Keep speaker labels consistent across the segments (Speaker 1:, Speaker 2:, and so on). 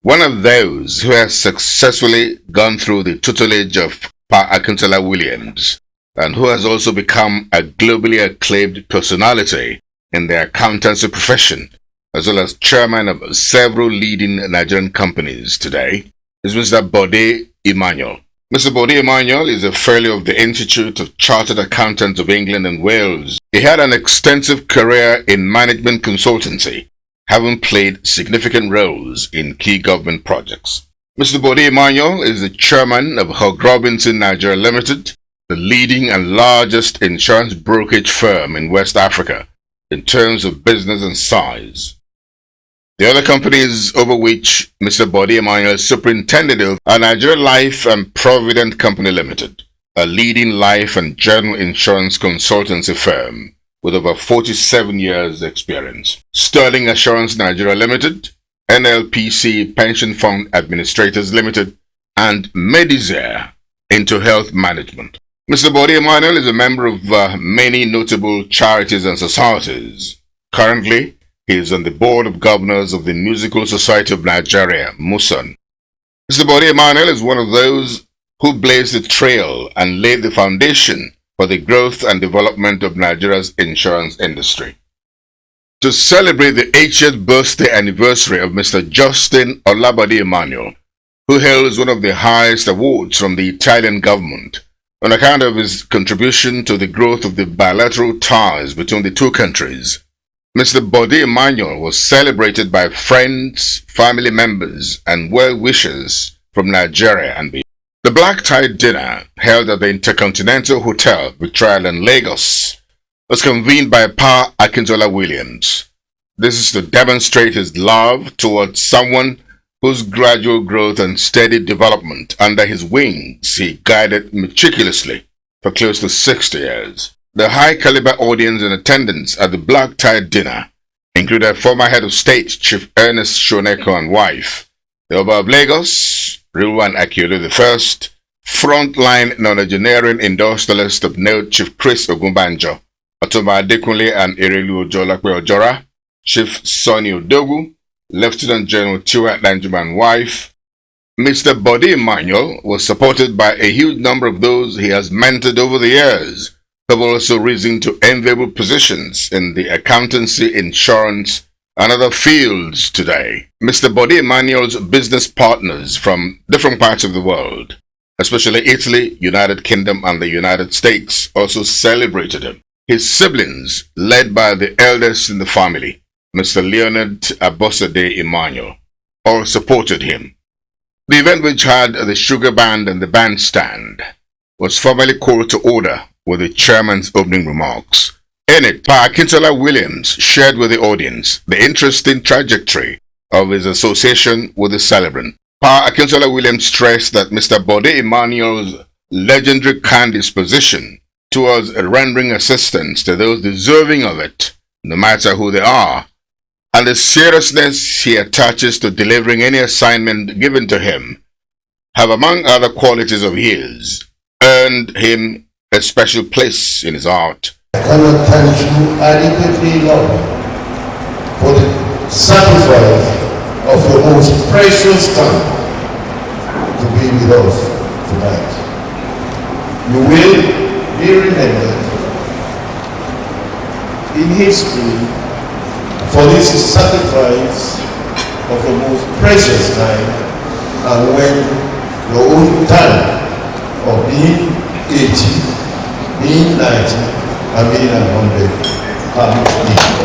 Speaker 1: One of those who has successfully gone through the tutelage of Pa Akintola Williams and who has also become a globally acclaimed personality in the accountancy profession, as well as chairman of several leading Nigerian companies today, is Mr. Bode Emanuel. Mr. Bode Emanuel is a fellow of the Institute of Chartered Accountants of England and Wales. He had an extensive career in management consultancy, having played significant roles in key government projects. Mr. Bode Emanuel is the chairman of Hogg Robinson Nigeria Limited, the leading and largest insurance brokerage firm in West Africa in terms of business and size. The other companies over which Mr. Bode Emanuel is superintendent of are Nigeria Life and Provident Company Limited, a leading life and general insurance consultancy firm with over 47 years experience. Sterling Assurance Nigeria Limited, NLPC Pension Fund Administrators Limited, and Blaizer into health management. Mr. Bode Emanuel is a member of many notable charities and societies. Currently, he is on the board of governors of the Musical Society of Nigeria, MUSON. Mr. Bode Emanuel is one of those who blazed the trail and laid the foundation for the growth and development of Nigeria's insurance industry. To celebrate the 80th birthday anniversary of Mr. Justin Olabode Emanuel, who hails one of the highest awards from the Italian government on account of his contribution to the growth of the bilateral ties between the two countries, Mr. Bode Emanuel was celebrated by friends, family members, and well-wishers from Nigeria and beyond. The black tie dinner, held at the Intercontinental Hotel, Victoria Island, Lagos, was convened by Pa Akintola Williams. This is to demonstrate his love towards someone whose gradual growth and steady development under his wings he guided meticulously for close to 60 years. The high-caliber audience in attendance at the black tie dinner included former head of state Chief Ernest Shoneko and wife, the Oba of Lagos, Rilwan Akiolu I, frontline non-engineering industrialist of note Chief Chris Ogunbanjo, Otoba Adekunle and Erelu Ojolakwe Ojora, Chief Sonny Odogu, Lieutenant General Tiwa Danjuma and wife. Mr. Bode Emanuel was supported by a huge number of those he has mentored over the years, who have also risen to enviable positions in the accountancy, insurance, and other fields today. Mr. Bode Emanuel's business partners from different parts of the world, especially Italy, United Kingdom, and the United States, also celebrated him. His siblings, led by the eldest in the family, Mr. Leonard Abosede Emanuel, all supported him. The event, which had the sugar band and the bandstand, was formally called to order with the chairman's opening remarks. In it, Pa Akintola Williams shared with the audience the interesting trajectory of his association with the celebrant. Pa Akintola Williams stressed that Mr. Bode Emanuel's legendary kind disposition towards rendering assistance to those deserving of it, no matter who they are, and the seriousness he attaches to delivering any assignment given to him, have, among other qualities of his, earned him a special place in his heart.
Speaker 2: I cannot thank you adequately enough for the sacrifice of your most precious time to be with us tonight. You will be remembered in history for this sacrifice of your most precious time, and when your own time of being 80, being 90, and being 100 comes in.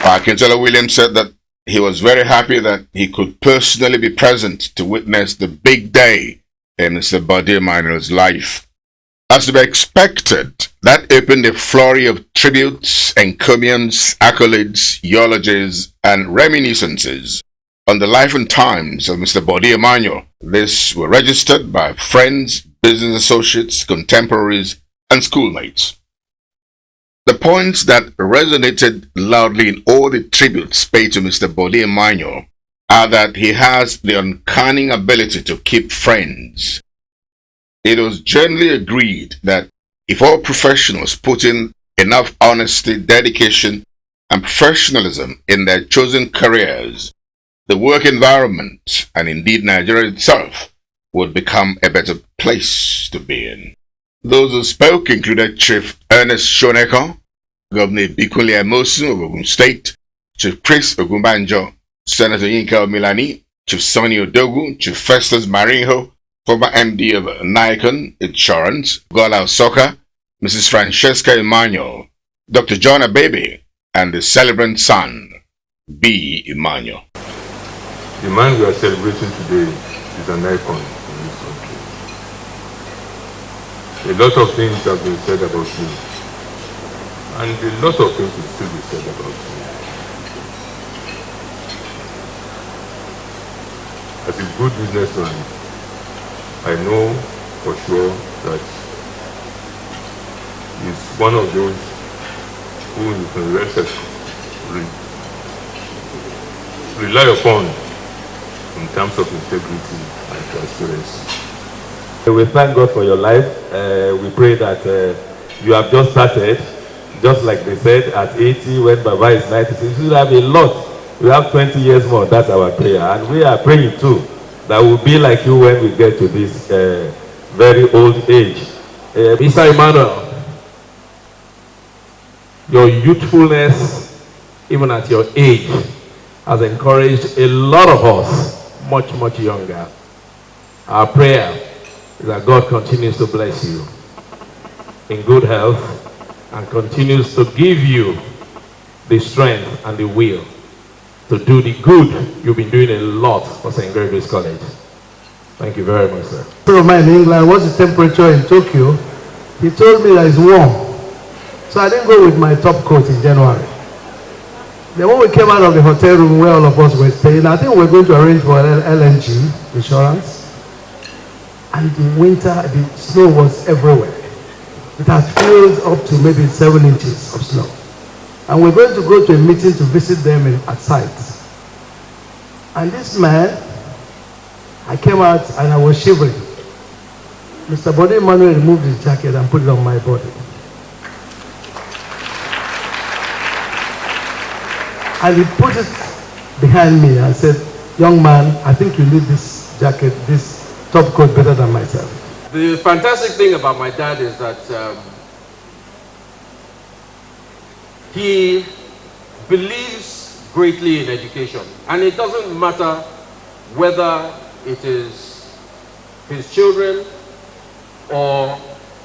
Speaker 1: Akintola Williams said that he was very happy that he could personally be present to witness the big day in Mr. Bode Emanuel's life. As to be expected, that opened a flurry of tributes, encomiums, accolades, eulogies, and reminiscences on the life and times of Mr. Bode Emanuel. These were registered by friends, business associates, contemporaries, and schoolmates. The points that resonated loudly in all the tributes paid to Mr. Bode Emanuel are that he has the uncanny ability to keep friends. It was generally agreed that if all professionals put in enough honesty, dedication, and professionalism in their chosen careers, the work environment, and indeed Nigeria itself, would become a better place to be in. Those who spoke included Chief Ernest Shoneko, Governor Bikunle Amosun of Ogun State, Chief Chris Ogunbanjo, Senator Yinka Milani, Chief Sonny Odogu, Chief Festus Marinho, former MD of Nikon Insurance, Gola Osoka, Mrs. Francesca Emanuel, Dr. John Abebe, and the celebrant son, B. Emanuel.
Speaker 3: The man we are celebrating today is an icon in this country. A lot of things have been said about him, and a lot of things will still be said about him. As a good businessman, I know for sure that he's one of those who you can rely upon in terms of integrity and transparency. We thank God for your life. We pray that you have just started, just like they said, at 80 when Baba is 96. You should have a lot. We have 20 years more. That's our prayer. And we are praying too that we'll be like you when we get to this very old age. Mr. Emanuel, your youthfulness, even at your age, has encouraged a lot of us, much, much younger. Our prayer is that God continues to bless you in good health and continues to give you the strength and the will to do the good. You've been doing a lot for St. Gregory's College. Thank you very much, sir.
Speaker 4: A friend of mine in England, what's the temperature in Tokyo? He told me that it's warm. So I didn't go with my top coat in January. Then when we came out of the hotel room where all of us were staying, I think we were going to arrange for LNG insurance. And in winter, the snow was everywhere. It has filled up to maybe 7 inches of snow. And we're going to go to a meeting to visit them at site. And this man, I came out and I was shivering. Mr. Bode Emanuel removed his jacket and put it on my body. And he put it behind me and said, young man, I think you need this jacket, this top coat better than myself.
Speaker 5: The fantastic thing about my dad is that he believes greatly in education. And it doesn't matter whether it is his children or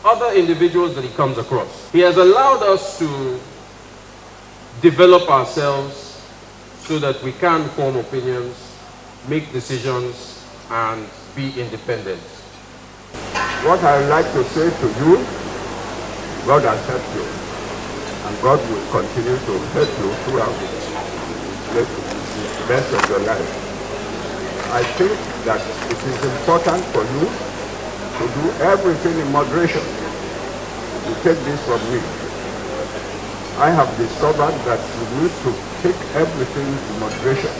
Speaker 5: other individuals that he comes across. He has allowed us to develop ourselves so that we can form opinions, make decisions, and be independent.
Speaker 3: What I would like to say to you, God has helped you, and God will continue to help you throughout the rest of your life. I think that it is important for you to do everything in moderation. You take this from me. I have discovered that you need to take everything in moderation.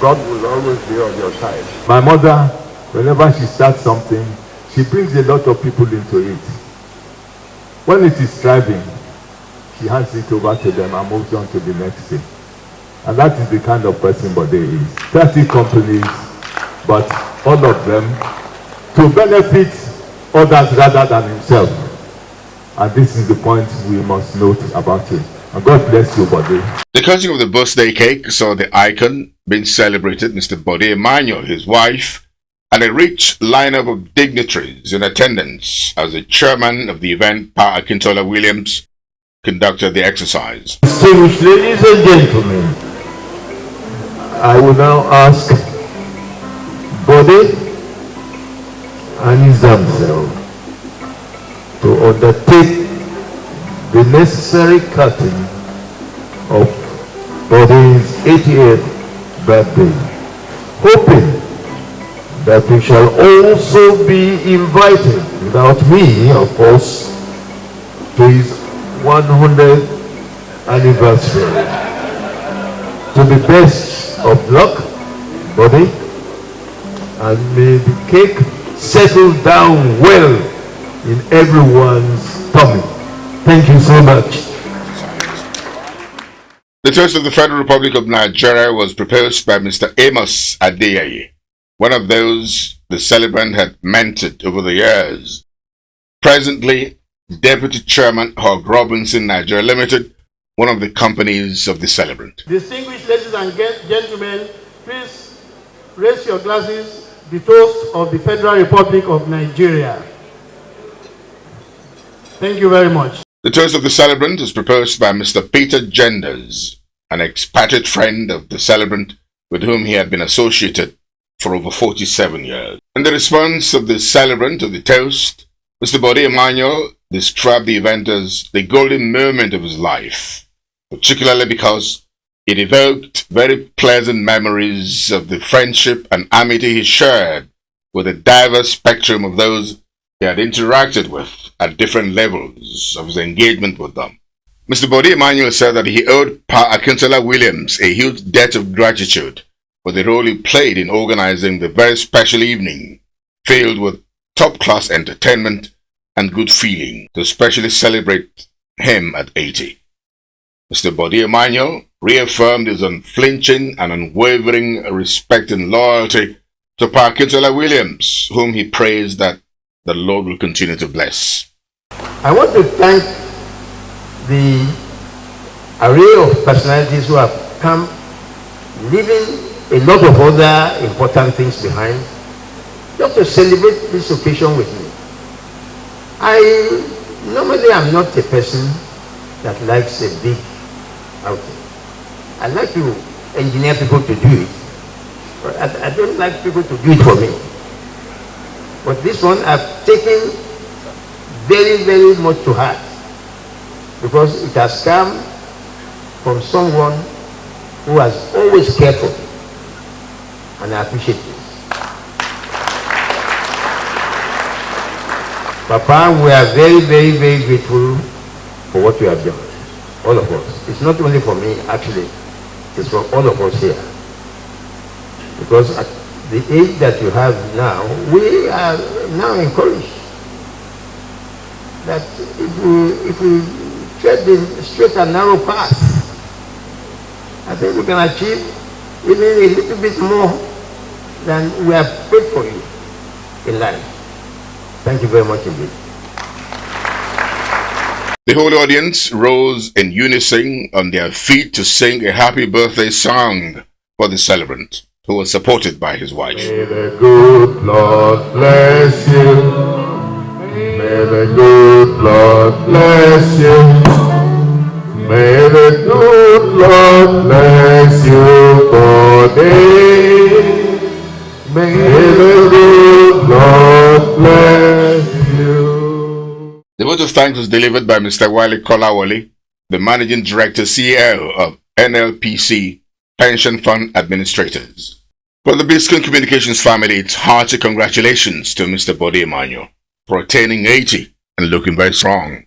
Speaker 3: God will always be on your side. My mother, whenever she starts something, she brings a lot of people into it. When it is thriving, she hands it over to them and moves on to the next thing. And that is the kind of person Bode is. 30 companies, but all of them to benefit others rather than himself. And this is the point we must note about him. And God bless you, Bode.
Speaker 1: The cutting of the birthday cake saw the icon being celebrated, Mr. Bode Emanuel, his wife, and a rich lineup of dignitaries in attendance as the chairman of the event, Pa Akintola Williams, conducted the exercise.
Speaker 4: Distinguished ladies and gentlemen, I will now ask Bode and his damsel to undertake the necessary cutting of Bode's 80th birthday, hoping that we shall also be invited, without me, of course, to his 100th anniversary. To the best of luck, Bode, and may the cake settle down well in everyone's tummy. Thank you so much.
Speaker 1: The toast of the Federal Republic of Nigeria was proposed by Mr. Amos Adeyeye, one of those the celebrant had mentored over the years. Presently, Deputy Chairman Hog Robinson Nigeria Limited, one of the companies of the celebrant.
Speaker 4: Distinguished ladies and gentlemen, please raise your glasses. The toast of the Federal Republic of Nigeria. Thank you very much.
Speaker 1: The toast of the celebrant was proposed by Mr. Peter Genders, an expatriate friend of the celebrant with whom he had been associated for over 47 years. In the response of the celebrant of the toast, Mr. Bode Emanuel described the event as the golden moment of his life, particularly because it evoked very pleasant memories of the friendship and amity he shared with a diverse spectrum of those he had interacted with at different levels of his engagement with them. Mr. Bode Emanuel said that he owed Pa Akintola Williams a huge debt of gratitude for the role he played in organizing the very special evening filled with top-class entertainment and good feeling to specially celebrate him at 80. Mr. Bode Emanuel reaffirmed his unflinching and unwavering respect and loyalty to Pa Akintola Williams, whom he praised that the Lord will continue to bless.
Speaker 4: I want to thank the array of personalities who have come, leaving a lot of other important things behind, just to celebrate this occasion with me. Normally I'm not a person that likes a big outing. I like to engineer people to do it, but I don't like people to do it for me. But this one I've taken very, very much to heart, because it has come from someone who has always cared for me, and I appreciate this. Papa, we are very, very, very grateful for what you have done, all of us. It's not only for me, actually, it's for all of us here. Because at the age that you have now, we are now encouraged that if we tread the straight and narrow path, I think we can achieve even a little bit more than we have prayed for you in life. Thank you very much indeed.
Speaker 1: The whole audience rose in unison on their feet to sing a happy birthday song for the celebrant, who was supported by his wife.
Speaker 3: May the good Lord bless you. May the good Lord bless you. May the good Lord bless you, Bode. May the good Lord bless you.
Speaker 1: The vote of thanks was delivered by Mr. Wale Kolawole, the Managing Director CEO of NLPC Pension Fund Administrators. For the Biscone Communications family, it's hearty congratulations to Mr. Bode Emanuel for attaining 80 and looking very strong.